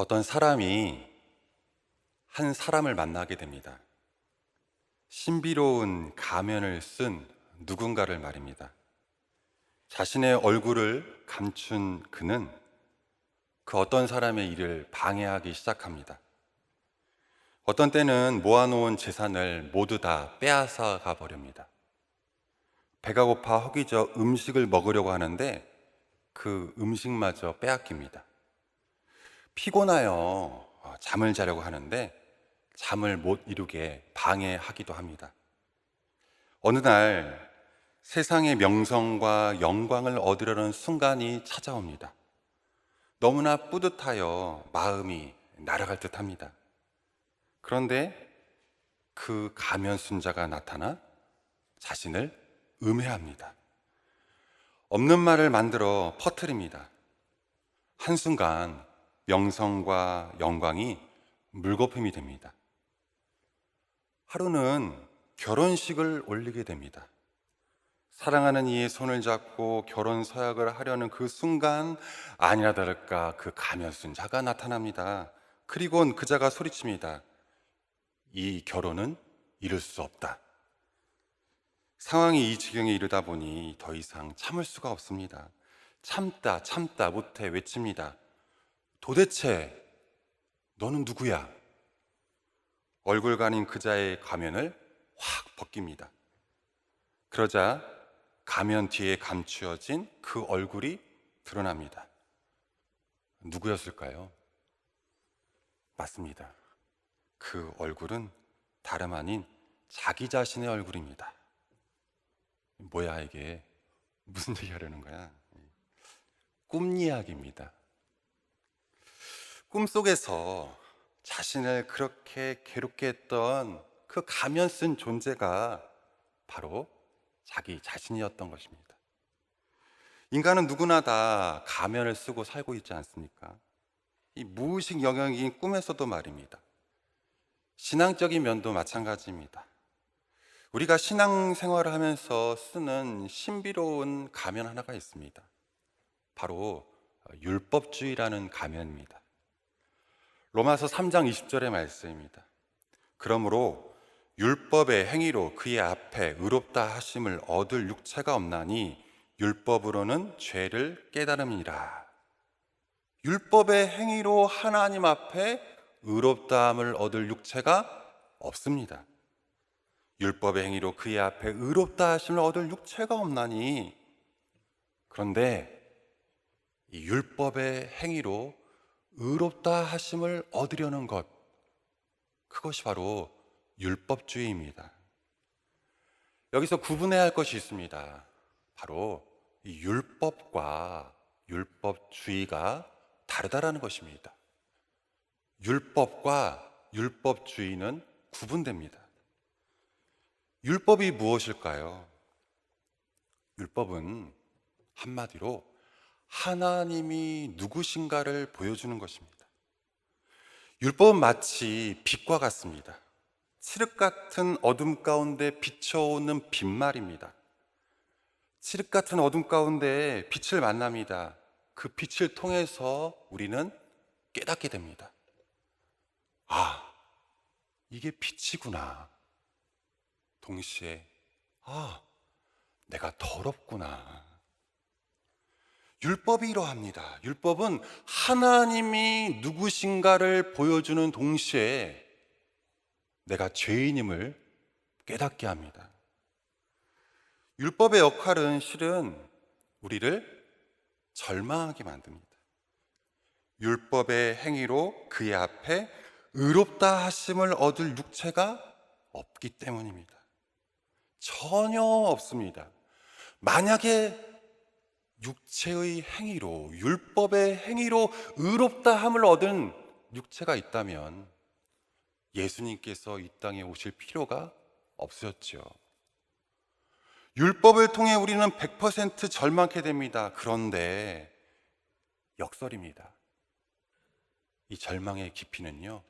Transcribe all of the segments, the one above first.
어떤 사람이 한 사람을 만나게 됩니다. 신비로운 가면을 쓴 누군가를 말입니다. 자신의 얼굴을 감춘 그는 그 어떤 사람의 일을 방해하기 시작합니다. 어떤 때는 모아놓은 재산을 모두 다 빼앗아가 버립니다. 배가 고파 허기져 음식을 먹으려고 하는데 그 음식마저 빼앗깁니다. 피곤하여 잠을 자려고 하는데 잠을 못 이루게 방해하기도 합니다. 어느 날 세상의 명성과 영광을 얻으려는 순간이 찾아옵니다. 너무나 뿌듯하여 마음이 날아갈 듯합니다. 그런데 그 가면순자가 나타나 자신을 음해합니다. 없는 말을 만들어 퍼뜨립니다. 한순간 명성과 영광이 물거품이 됩니다. 하루는 결혼식을 올리게 됩니다. 사랑하는 이의 손을 잡고 결혼 서약을 하려는 그 순간 아니나 다를까 그 가면쓴 자가 나타납니다. 그리고는 그 자가 소리칩니다. 이 결혼은 이룰 수 없다. 상황이 이 지경에 이르다 보니 더 이상 참을 수가 없습니다. 참다 못해 외칩니다. 도대체 너는 누구야? 얼굴 가린 그자의 가면을 확 벗깁니다. 그러자 가면 뒤에 감추어진 그 얼굴이 드러납니다. 누구였을까요? 맞습니다. 그 얼굴은 다름 아닌 자기 자신의 얼굴입니다. 뭐야 이게? 무슨 얘기 하려는 거야? 꿈 이야기입니다. 꿈속에서 자신을 그렇게 괴롭게 했던 그 가면 쓴 존재가 바로 자기 자신이었던 것입니다. 인간은 누구나 다 가면을 쓰고 살고 있지 않습니까? 이 무의식 영역인 꿈에서도 말입니다. 신앙적인 면도 마찬가지입니다. 우리가 신앙생활을 하면서 쓰는 신비로운 가면 하나가 있습니다. 바로 율법주의라는 가면입니다. 로마서 3장 20절의 말씀입니다. 그러므로 율법의 행위로 그의 앞에 의롭다 하심을 얻을 육체가 없나니 율법으로는 죄를 깨달음이라. 율법의 행위로 하나님 앞에 의롭다함을 얻을 육체가 없습니다. 율법의 행위로 그의 앞에 의롭다 하심을 얻을 육체가 없나니. 그런데 이 율법의 행위로 의롭다 하심을 얻으려는 것, 그것이 바로 율법주의입니다. 여기서 구분해야 할 것이 있습니다. 바로 이 율법과 율법주의가 다르다라는 것입니다. 율법과 율법주의는 구분됩니다. 율법이 무엇일까요? 율법은 한마디로 하나님이 누구신가를 보여주는 것입니다. 율법은 마치 빛과 같습니다. 칠흑 같은 어둠 가운데 비춰오는 빛말입니다. 칠흑 같은 어둠 가운데 빛을 만납니다. 그 빛을 통해서 우리는 깨닫게 됩니다. 아, 이게 빛이구나. 동시에 내가 더럽구나. 율법이 이러합니다. 율법은 하나님이 누구신가를 보여주는 동시에 내가 죄인임을 깨닫게 합니다. 율법의 역할은 실은 우리를 절망하게 만듭니다. 율법의 행위로 그의 앞에 의롭다 하심을 얻을 육체가 없기 때문입니다. 전혀 없습니다. 만약에 육체의 행위로, 율법의 행위로 의롭다함을 얻은 육체가 있다면 예수님께서 이 땅에 오실 필요가 없으셨죠. 율법을 통해 우리는 100% 절망케 됩니다. 그런데 역설입니다. 이 절망의 깊이는요,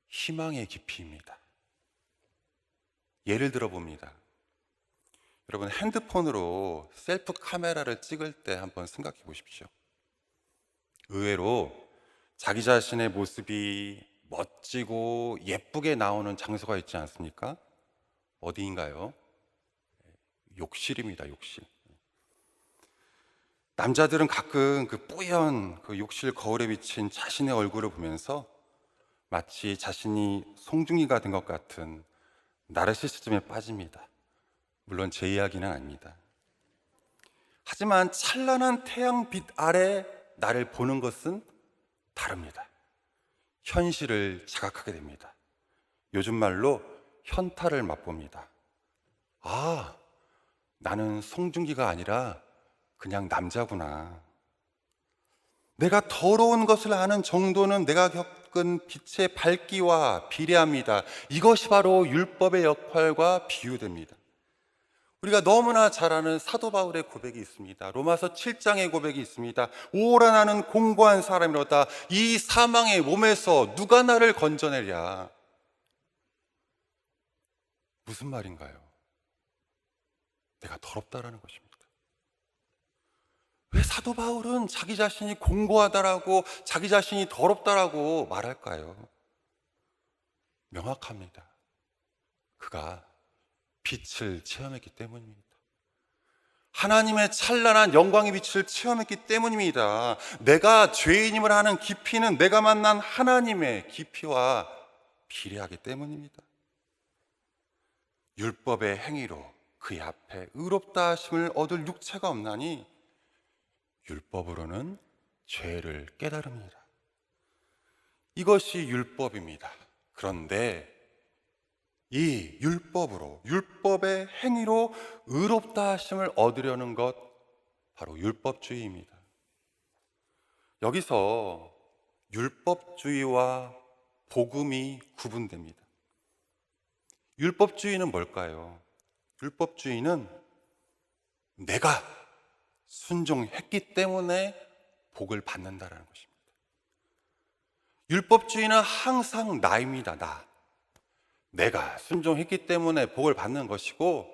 희망의 깊이입니다. 예를 들어 봅니다. 여러분, 핸드폰으로 셀프 카메라를 찍을 때 한번 생각해 보십시오. 의외로 자기 자신의 모습이 멋지고 예쁘게 나오는 장소가 있지 않습니까? 어디인가요? 욕실입니다, 욕실. 남자들은 가끔 그 뿌연 그 욕실 거울에 비친 자신의 얼굴을 보면서 마치 자신이 송중기가 된 것 같은 나르시시즘에 빠집니다. 물론 제 이야기는 아닙니다. 하지만 찬란한 태양빛 아래 나를 보는 것은 다릅니다. 현실을 자각하게 됩니다. 요즘 말로 현타를 맛봅니다. 아, 나는 송중기가 아니라 그냥 남자구나. 내가 더러운 것을 아는 정도는 내가 겪은 빛의 밝기와 비례합니다. 이것이 바로 율법의 역할과 비유됩니다. 우리가 너무나 잘 아는 사도 바울의 고백이 있습니다. 로마서 7장의 고백이 있습니다. 오라 나는 공고한 사람이로다. 이 사망의 몸에서 누가 나를 건져내랴. 무슨 말인가요? 내가 더럽다라는 것입니다. 왜 사도 바울은 자기 자신이 공고하다라고 자기 자신이 더럽다라고 말할까요? 명확합니다. 그가 빛을 체험했기 때문입니다. 하나님의 찬란한 영광의 빛을 체험했기 때문입니다. 내가 죄인임을 아는 깊이는 내가 만난 하나님의 깊이와 비례하기 때문입니다. 율법의 행위로 그의 앞에 의롭다 하심을 얻을 육체가 없나니 율법으로는 죄를 깨달음이라. 이것이 율법입니다. 그런데 이 율법으로, 율법의 행위로 의롭다 하심을 얻으려는 것, 바로 율법주의입니다. 여기서 율법주의와 복음이 구분됩니다. 율법주의는 뭘까요? 율법주의는 내가 순종했기 때문에 복을 받는다라는 것입니다. 율법주의는 항상 나입니다. 내가 순종했기 때문에 복을 받는 것이고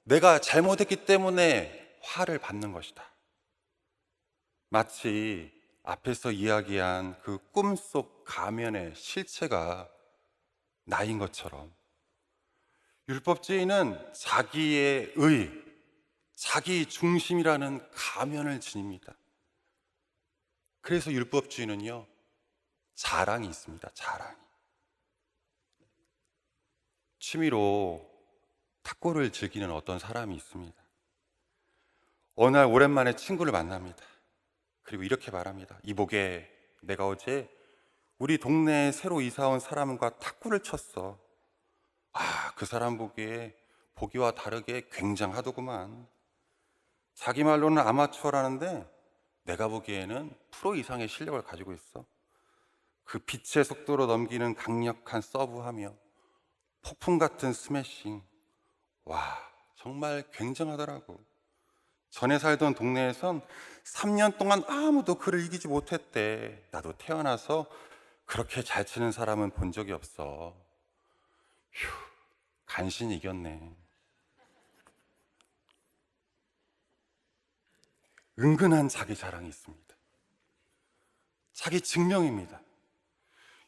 내가 잘못했기 때문에 화를 받는 것이다. 마치 앞에서 이야기한 그 꿈속 가면의 실체가 나인 것처럼 율법주의는 자기의 자기 중심이라는 가면을 지닙니다. 그래서 율법주의는요, 자랑이 있습니다. 자랑이. 취미로 탁구를 즐기는 어떤 사람이 있습니다. 어느 날 오랜만에 친구를 만납니다. 그리고 이렇게 말합니다. 이보게, 내가 어제 우리 동네에 새로 이사 온 사람과 탁구를 쳤어. 그 사람 보기와 다르게 굉장하더구만. 자기 말로는 아마추어라는데 내가 보기에는 프로 이상의 실력을 가지고 있어. 그 빛의 속도로 넘기는 강력한 서브하며 폭풍 같은 스매싱. 와, 정말 굉장하더라고. 전에 살던 동네에선 3년 동안 아무도 그를 이기지 못했대. 나도 태어나서 그렇게 잘 치는 사람은 본 적이 없어. 휴, 간신히 이겼네. 은근한 자기 자랑이 있습니다. 자기 증명입니다.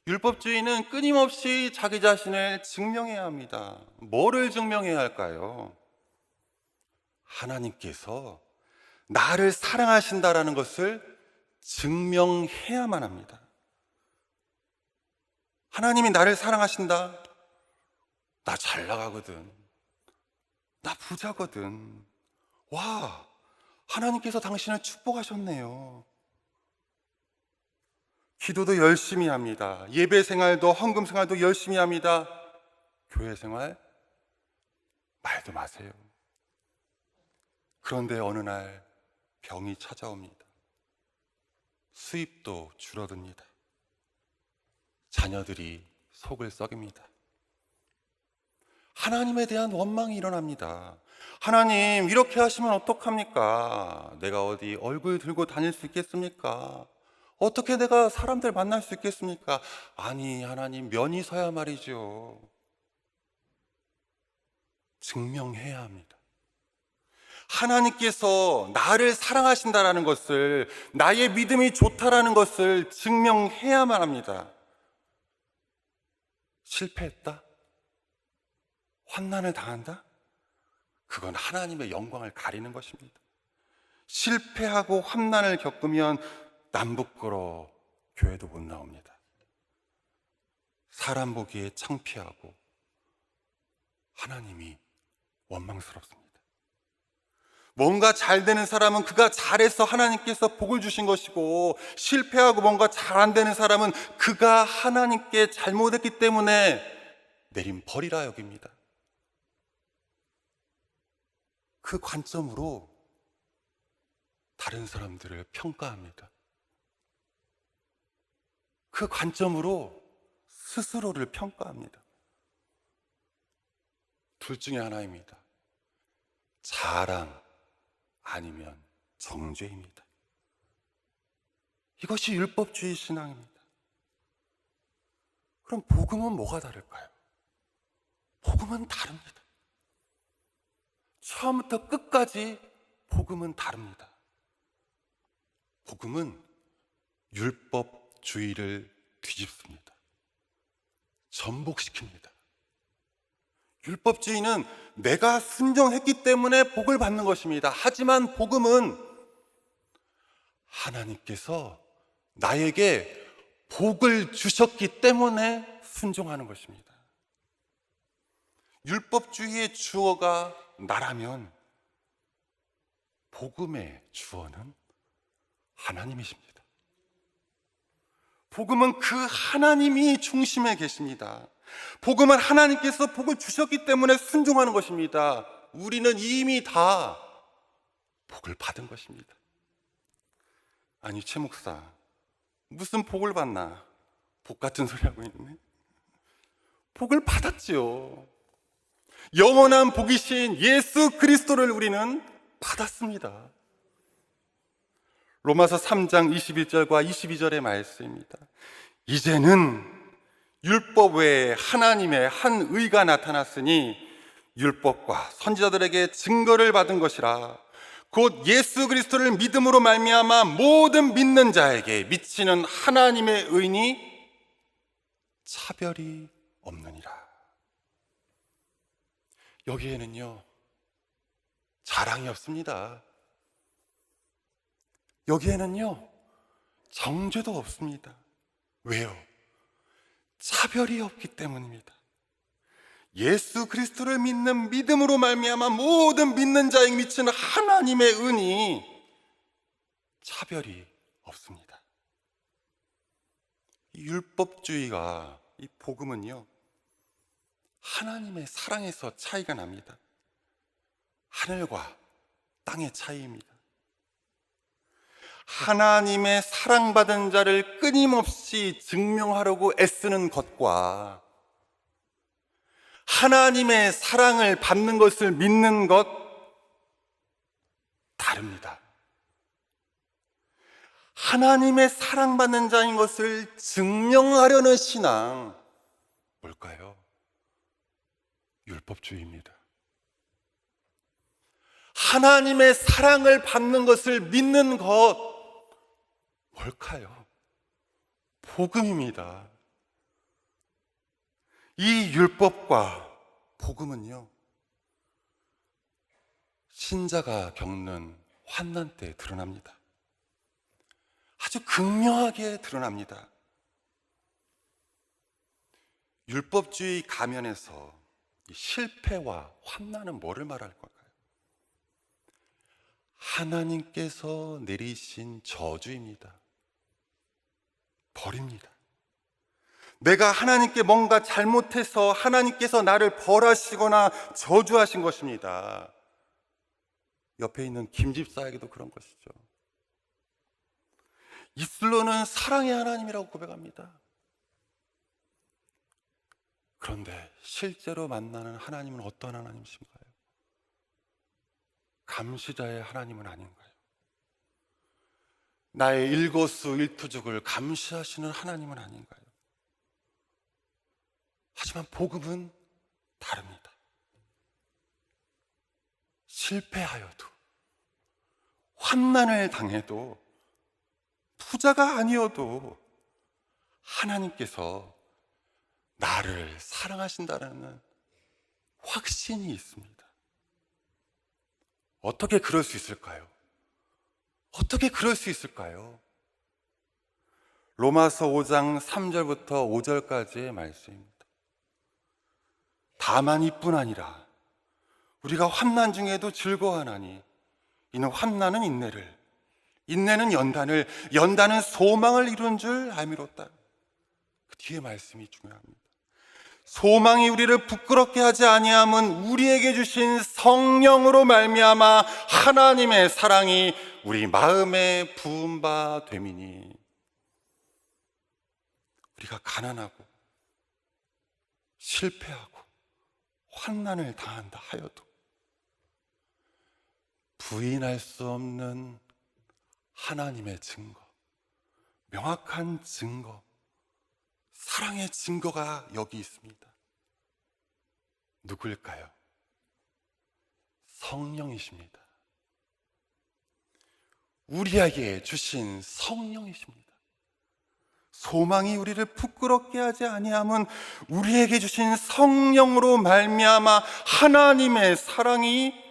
율법주의는 끊임없이 자기 자신을 증명해야 합니다. 뭐를 증명해야 할까요? 하나님께서 나를 사랑하신다라는 것을 증명해야만 합니다. 하나님이 나를 사랑하신다. 나 잘 나가거든. 나 부자거든. 와, 하나님께서 당신을 축복하셨네요. 기도도 열심히 합니다. 예배 생활도 헌금 생활도 열심히 합니다. 교회 생활 말도 마세요. 그런데 어느 날 병이 찾아옵니다. 수입도 줄어듭니다. 자녀들이 속을 썩입니다. 하나님에 대한 원망이 일어납니다. 하나님, 이렇게 하시면 어떡합니까? 내가 어디 얼굴 들고 다닐 수 있겠습니까? 어떻게 내가 사람들 만날 수 있겠습니까? 아니, 하나님, 면이 서야 말이죠. 증명해야 합니다. 하나님께서 나를 사랑하신다라는 것을, 나의 믿음이 좋다라는 것을 증명해야만 합니다. 실패했다? 환난을 당한다? 그건 하나님의 영광을 가리는 것입니다. 실패하고 환난을 겪으면 남부끄러 교회도 못 나옵니다. 사람 보기에 창피하고 하나님이 원망스럽습니다. 뭔가 잘 되는 사람은 그가 잘해서 하나님께서 복을 주신 것이고, 실패하고 뭔가 잘 안 되는 사람은 그가 하나님께 잘못했기 때문에 내린 벌이라 여깁니다. 그 관점으로 다른 사람들을 평가합니다. 그 관점으로 스스로를 평가합니다. 둘 중에 하나입니다. 자랑 아니면 정죄입니다. 이것이 율법주의 신앙입니다. 그럼 복음은 뭐가 다를까요? 복음은 다릅니다. 처음부터 끝까지 복음은 다릅니다. 복음은 율법주의를 뒤집습니다. 전복시킵니다. 율법주의는 내가 순종했기 때문에 복을 받는 것입니다. 하지만 복음은 하나님께서 나에게 복을 주셨기 때문에 순종하는 것입니다. 율법주의의 주어가 나라면 복음의 주어는 하나님이십니다. 복음은 그 하나님이 중심에 계십니다. 복음은 하나님께서 복을 주셨기 때문에 순종하는 것입니다. 우리는 이미 다 복을 받은 것입니다. 아니, 최 목사, 무슨 복을 받나? 복 같은 소리 하고 있네. 복을 받았지요. 영원한 복이신 예수 그리스도를 우리는 받았습니다. 로마서 3장 21절과 22절의 말씀입니다. 이제는 율법 외에 하나님의 한 의가 나타났으니 율법과 선지자들에게 증거를 받은 것이라. 곧 예수 그리스도를 믿음으로 말미암아 모든 믿는 자에게 미치는 하나님의 의니 차별이 없느니라. 여기에는요, 자랑이 없습니다. 여기에는요, 정죄도 없습니다. 왜요? 차별이 없기 때문입니다. 예수 그리스도를 믿는 믿음으로 말미암아 모든 믿는 자에게 미치는 하나님의 은이 차별이 없습니다. 이 율법주의가, 이 복음은요, 하나님의 사랑에서 차이가 납니다. 하늘과 땅의 차이입니다. 하나님의 사랑받은 자를 끊임없이 증명하려고 애쓰는 것과 하나님의 사랑을 받는 것을 믿는 것 다릅니다. 하나님의 사랑받는 자인 것을 증명하려는 신앙, 뭘까요? 율법주의입니다. 하나님의 사랑을 받는 것을 믿는 것, 뭘까요? 복음입니다. 이 율법과 복음은요, 신자가 겪는 환난 때 드러납니다. 아주 극명하게 드러납니다. 율법주의 가면에서 실패와 환난은 뭐를 말할 걸까요? 하나님께서 내리신 저주입니다. 벌입니다. 내가 하나님께 뭔가 잘못해서 하나님께서 나를 벌하시거나 저주하신 것입니다. 옆에 있는 김 집사에게도 그런 것이죠. 입술로는 사랑의 하나님이라고 고백합니다. 그런데 실제로 만나는 하나님은 어떤 하나님이신가요? 감시자의 하나님은 아닌가요? 나의 일거수일투족을 감시하시는 하나님은 아닌가요? 하지만 복음은 다릅니다. 실패하여도 환난을 당해도, 부자가 아니어도 하나님께서 나를 사랑하신다는 확신이 있습니다. 어떻게 그럴 수 있을까요? 어떻게 그럴 수 있을까요? 로마서 5장 3절부터 5절까지의 말씀입니다. 다만 이뿐 아니라 우리가 환난 중에도 즐거워하나니 이는 환난은 인내를, 인내는 연단을, 연단은 소망을 이룬 줄 알미로다. 그 뒤에 말씀이 중요합니다. 소망이 우리를 부끄럽게 하지 아니함은 우리에게 주신 성령으로 말미암아 하나님의 사랑이 우리 마음에 부은 바 됨이니. 우리가 가난하고 실패하고 환난을 당한다 하여도 부인할 수 없는 하나님의 증거, 명확한 증거, 사랑의 증거가 여기 있습니다. 누구일까요? 성령이십니다. 우리에게 주신 성령이십니다. 소망이 우리를 부끄럽게 하지 아니함은 우리에게 주신 성령으로 말미암아 하나님의 사랑이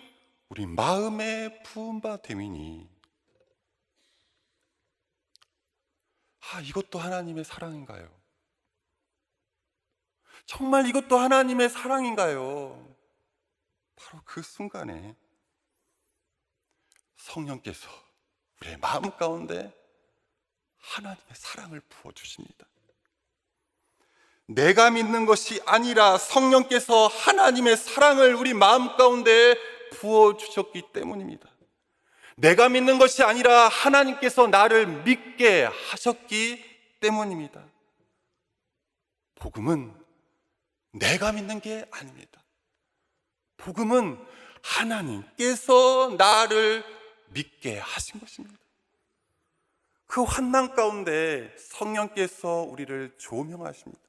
우리 마음에 부은 바 됨이니. 이것도 하나님의 사랑인가요? 정말 이것도 하나님의 사랑인가요? 바로 그 순간에 성령께서 우리의 마음 가운데 하나님의 사랑을 부어주십니다. 내가 믿는 것이 아니라 성령께서 하나님의 사랑을 우리 마음 가운데 부어주셨기 때문입니다. 내가 믿는 것이 아니라 하나님께서 나를 믿게 하셨기 때문입니다. 복음은 내가 믿는 게 아닙니다. 복음은 하나님께서 나를 믿게 하신 것입니다. 그 환난 가운데 성령께서 우리를 조명하십니다.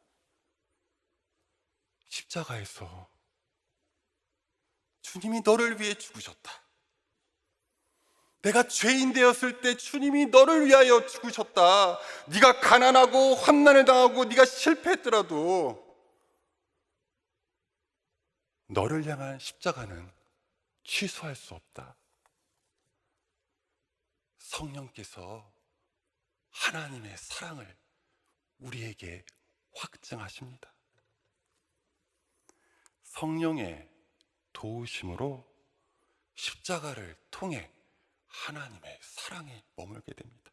십자가에서 주님이 너를 위해 죽으셨다. 내가 죄인 되었을 때 주님이 너를 위하여 죽으셨다. 네가 가난하고 환난을 당하고 네가 실패했더라도 너를 향한 십자가는 취소할 수 없다. 성령께서 하나님의 사랑을 우리에게 확증하십니다. 성령의 도우심으로 십자가를 통해 하나님의 사랑에 머물게 됩니다.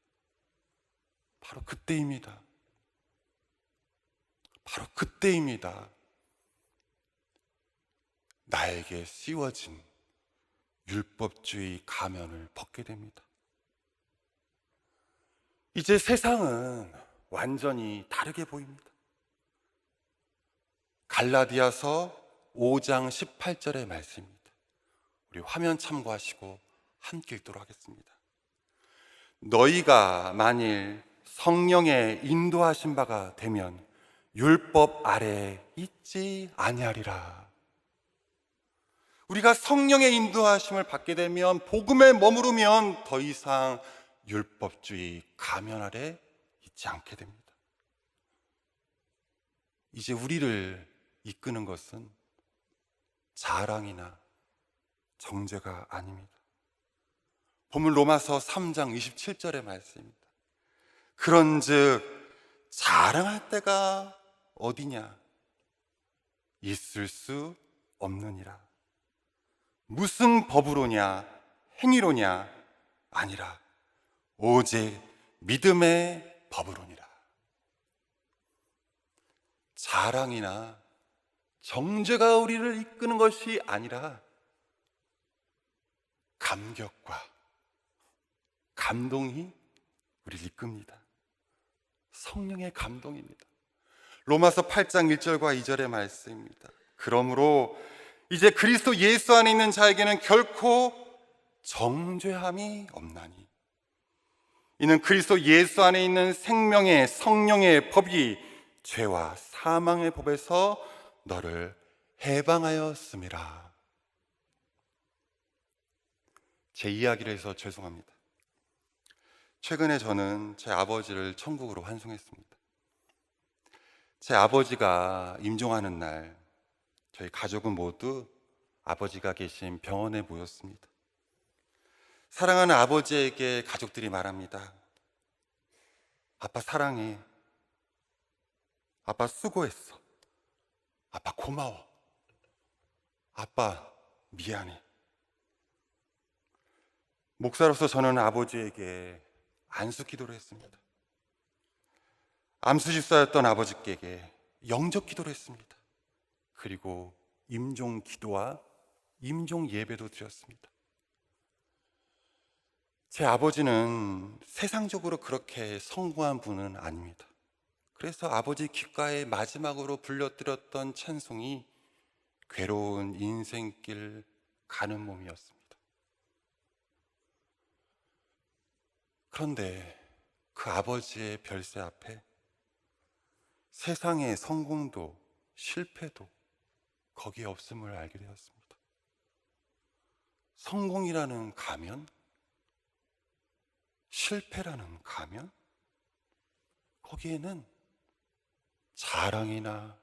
바로 그때입니다. 바로 그때입니다. 나에게 씌워진 율법주의 가면을 벗게 됩니다. 이제 세상은 완전히 다르게 보입니다. 갈라디아서 5장 18절의 말씀입니다. 우리 화면 참고하시고 함께 읽도록 하겠습니다. 너희가 만일 성령의 인도하신 바가 되면 율법 아래에 있지 아니하리라. 우리가 성령의 인도하심을 받게 되면, 복음에 머무르면 더 이상 율법주의 가면 아래 있지 않게 됩니다. 이제 우리를 이끄는 것은 자랑이나 정죄가 아닙니다. 본문 로마서 3장 27절의 말씀입니다. 그런즉 자랑할 때가 어디냐? 있을 수 없느니라. 무슨 법으로냐? 행위로냐? 아니라 오직 믿음의 법으로니라. 자랑이나 정죄가 우리를 이끄는 것이 아니라 감격과 감동이 우리를 이끕니다. 성령의 감동입니다. 로마서 8장 1절과 2절의 말씀입니다. 그러므로 이제 그리스도 예수 안에 있는 자에게는 결코 정죄함이 없나니 이는 그리스도 예수 안에 있는 생명의 성령의 법이 죄와 사망의 법에서 너를 해방하였음이라. 제 이야기를 해서 죄송합니다. 최근에 저는 제 아버지를 천국으로 환송했습니다. 제 아버지가 임종하는 날 저희 가족은 모두 아버지가 계신 병원에 모였습니다. 사랑하는 아버지에게 가족들이 말합니다. 아빠 사랑해. 아빠 수고했어. 아빠 고마워. 아빠 미안해. 목사로서 저는 아버지에게 안수 기도를 했습니다. 암수 집사였던 아버지께 영접 기도를 했습니다. 그리고 임종 기도와 임종 예배도 드렸습니다. 제 아버지는 세상적으로 그렇게 성공한 분은 아닙니다. 그래서 아버지 귓가에 마지막으로 불려드렸던 찬송이 괴로운 인생길 가는 몸이었습니다. 그런데 그 아버지의 별세 앞에 세상의 성공도 실패도 거기에 없음을 알게 되었습니다. 성공이라는 가면, 실패라는 가면, 거기에는 자랑이나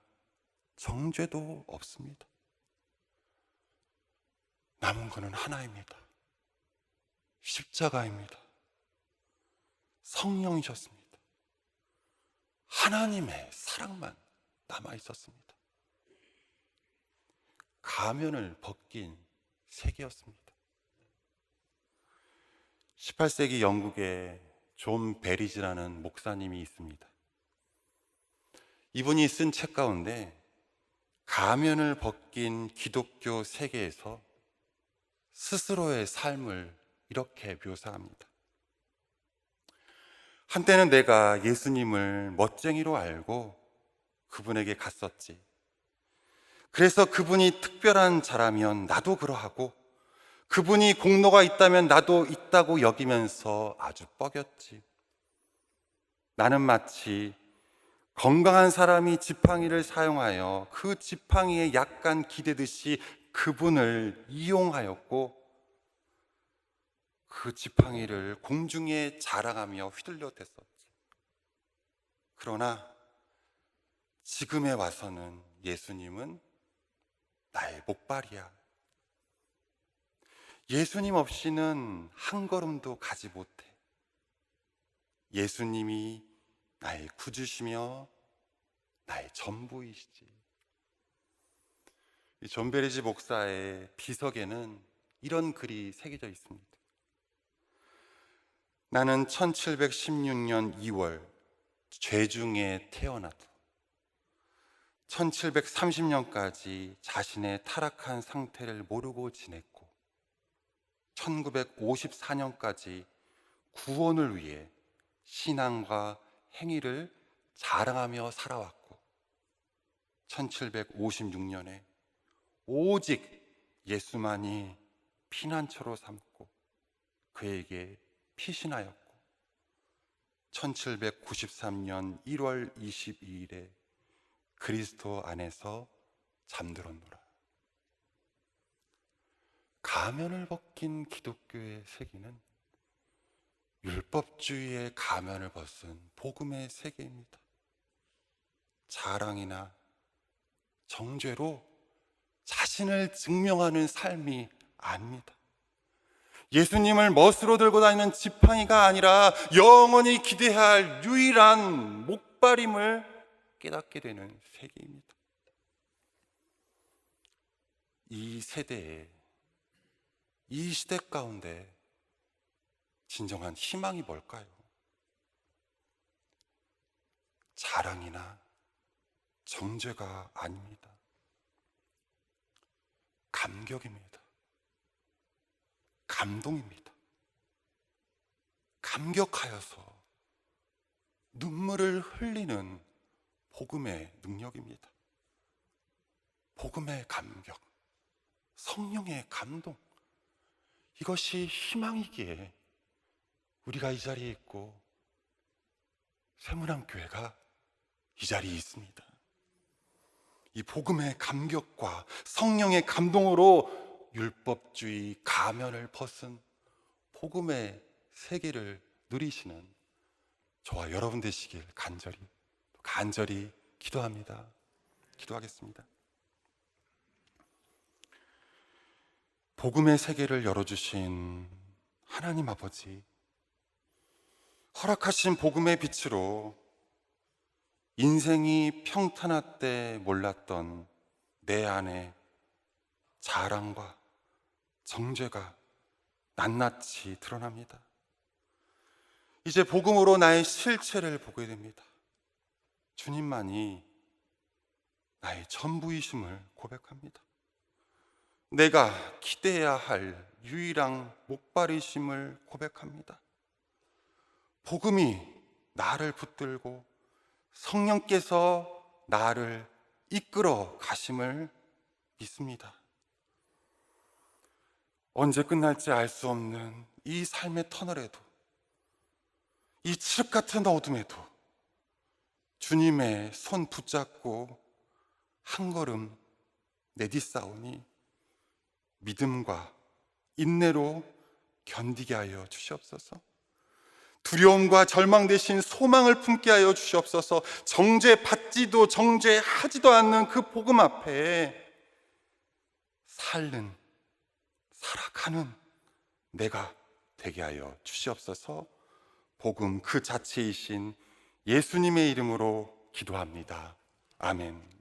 정죄도 없습니다. 남은 것은 하나입니다. 십자가입니다. 성령이셨습니다. 하나님의 사랑만 남아 있었습니다. 가면을 벗긴 세계였습니다. 18세기 영국에 존 베리지라는 목사님이 있습니다. 이분이 쓴 책 가운데 가면을 벗긴 기독교 세계에서 스스로의 삶을 이렇게 묘사합니다. 한때는 내가 예수님을 멋쟁이로 알고 그분에게 갔었지. 그래서 그분이 특별한 자라면 나도 그러하고 그분이 공로가 있다면 나도 있다고 여기면서 아주 뻐겼지. 나는 마치 건강한 사람이 지팡이를 사용하여 그 지팡이에 약간 기대듯이 그분을 이용하였고 그 지팡이를 공중에 자랑하며 휘둘려 댔었지. 그러나 지금에 와서는 예수님은 나의 목발이야. 예수님 없이는 한 걸음도 가지 못해. 예수님이 나의 구주시며 나의 전부이시지. 이 존 베리지 목사의 비석에는 이런 글이 새겨져 있습니다. 나는 1716년 2월 죄중에 태어나도 1730년까지 자신의 타락한 상태를 모르고 지냈고 1954년까지 구원을 위해 신앙과 행위를 자랑하며 살아왔고 1756년에 오직 예수만이 피난처로 삼고 그에게 피신하였고 1793년 1월 22일에 그리스도 안에서 잠들었노라. 가면을 벗긴 기독교의 세계는 율법주의의 가면을 벗은 복음의 세계입니다. 자랑이나 정죄로 자신을 증명하는 삶이 아닙니다. 예수님을 멋으로 들고 다니는 지팡이가 아니라 영원히 기대해야 할 유일한 목발임을 깨닫게 되는 세계입니다. 이 세대에, 이 시대 가운데 진정한 희망이 뭘까요? 자랑이나 정죄가 아닙니다. 감격입니다. 감동입니다. 감격하여서 눈물을 흘리는 복음의 능력입니다. 복음의 감격, 성령의 감동, 이것이 희망이기에 우리가 이 자리에 있고 쇠문안교회가 이 자리에 있습니다. 이 복음의 감격과 성령의 감동으로 율법주의 가면을 벗은 복음의 세계를 누리시는 저와 여러분 되시길 간절히 기도합니다. 기도하겠습니다. 복음의 세계를 열어주신 하나님 아버지, 허락하신 복음의 빛으로 인생이 평탄할 때 몰랐던 내 안에 자랑과 정죄가 낱낱이 드러납니다. 이제 복음으로 나의 실체를 보게 됩니다. 주님만이 나의 전부이심을 고백합니다. 내가 기대해야 할 유일한 목발이심을 고백합니다. 복음이 나를 붙들고 성령께서 나를 이끌어 가심을 믿습니다. 언제 끝날지 알 수 없는 이 삶의 터널에도, 이 칠흑 같은 어둠에도 주님의 손 붙잡고 한 걸음 내디싸우니 믿음과 인내로 견디게 하여 주시옵소서. 두려움과 절망 대신 소망을 품게 하여 주시옵소서. 정죄받지도 정죄하지도 않는 그 복음 앞에 살아가는 내가 되게 하여 주시옵소서. 복음 그 자체이신 예수님의 이름으로 기도합니다. 아멘.